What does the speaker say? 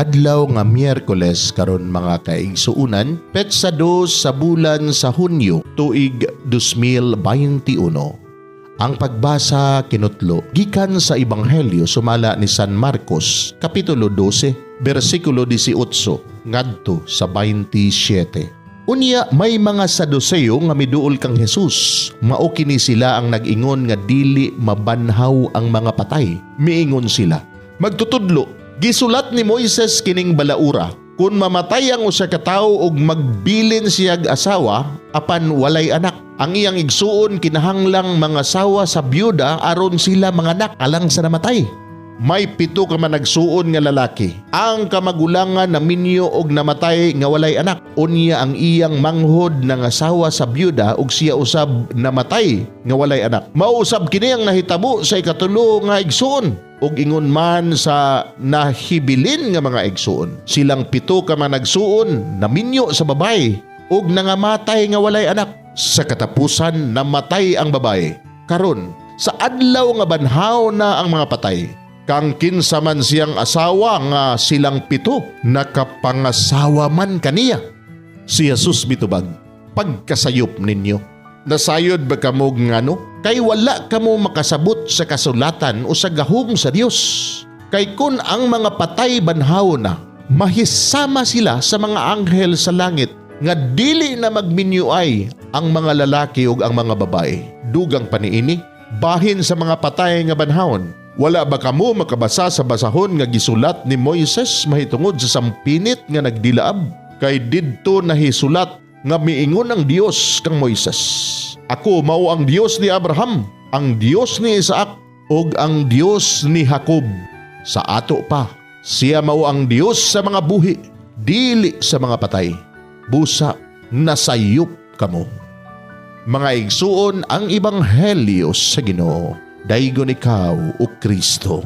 Adlaw nga Miyerkules karon mga kaigsuunan, petsa 2 sa bulan sa Hunyo, tuig 2021. Ang pagbasa kinutlo gikan sa Ebanghelyo sumala ni San Marcos, kapitulo 12, bersikulo 18 ngadto sa 27. Unya may mga Saduceo nga miduol kang Jesus. Mao kini sila ang nag-ingon nga dili mabanhaw ang mga patay. Miingon sila, magtutudlo, gisulat ni Moises kining balaura, kung mamatay ang usa ka tawo ug magbilin siyag asawa apan walay anak, ang iyang igsuon kinahanglang mga asawa sa byuda aron sila manganak alang sa namatay. May 7 ka man nagsuon nga lalaki. Ang kamagulangan naminyo og namatay nga walay anak. Unya ang iyang manghod ng asawa sa byuda ug siya usab namatay nga walay anak. Mausab kini ang nahitabo sa ikatulo nga igsuon. Ug ingon man sa nahibilin nga mga igsuon. Silang 7 ka man nagsuon naminyo sa babae ug nangamatay nga walay anak. Sa katapusan namatay ang babae. Karon sa adlaw nga banhaw na ang mga patay. Kang kinsa man siyang asawa nga silang 7 nakapangasawa man kaniya. Si Jesus mitubag, pagkasayop ninyo. Nasayod ba kamo ngano? Kay wala kamo makasabot sa kasulatan o sa gahom sa Dios. Kay kun ang mga patay banhaw na, mahisama sila sa mga anghel sa langit nga dili na magminyuay ang mga lalaki ug ang mga babae. Dugang paniini, bahin sa mga patay nga banhawon. Wala ba kamo makabasa sa basahon nga gisulat ni Moises mahitungod sa sampinit nga nagdilaab? Kay didto nahisulat nga miingon ang Dios kang Moises, ako mao ang Dios ni Abraham, ang Dios ni Isaac, ug ang Dios ni Jacob. Sa ato pa, siya mao ang Dios sa mga buhi, dili sa mga patay. Busa, nasayop kamo. Mga igsuon ang Ebanghelyo sa Ginoo. Daygon ikaw, O Kristo.